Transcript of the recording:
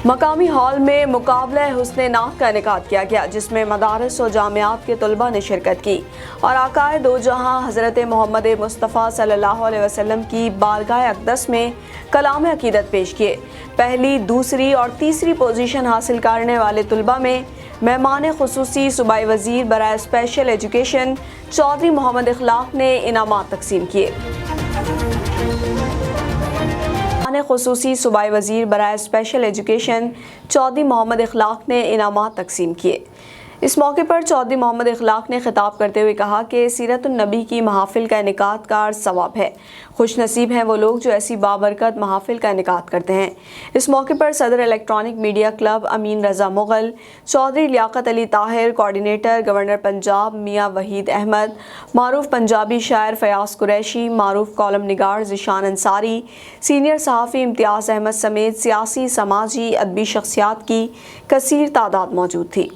مقامی ہال میں مقابلہ حسن نعت کا انعقاد کیا گیا، جس میں مدارس و جامعات کے طلباء نے شرکت کی اور آقائے دو جہاں حضرت محمد مصطفیٰ صلی اللہ علیہ وسلم کی بارگاہ اقدس میں کلام عقیدت پیش کیے۔ پہلی، دوسری اور تیسری پوزیشن حاصل کرنے والے طلباء میں مہمان خصوصی صوبائی وزیر برائے اسپیشل ایجوکیشن چودھری محمد اخلاق نے انعامات تقسیم کیے۔ خصوصی صوبائی وزیر برائے اسپیشل ایجوکیشن چودھری محمد اخلاق نے انعامات تقسیم کیے۔ اس موقع پر چودھری محمد اخلاق نے خطاب کرتے ہوئے کہا کہ سیرت النبی کی محافل کا انعقاد کار ثواب ہے۔ خوش نصیب ہیں وہ لوگ جو ایسی بابرکت محافل کا انعقاد کرتے ہیں۔ اس موقع پر صدر الیکٹرانک میڈیا کلب امین رضا مغل، چودھری لیاقت علی طاہر، کوارڈینیٹر گورنر پنجاب میاں وحید احمد، معروف پنجابی شاعر فیاض قریشی، معروف کالم نگار ذیشان انصاری، سینئر صحافی امتیاز احمد سمیت سیاسی، سماجی، ادبی شخصیات کی کثیر تعداد موجود تھی۔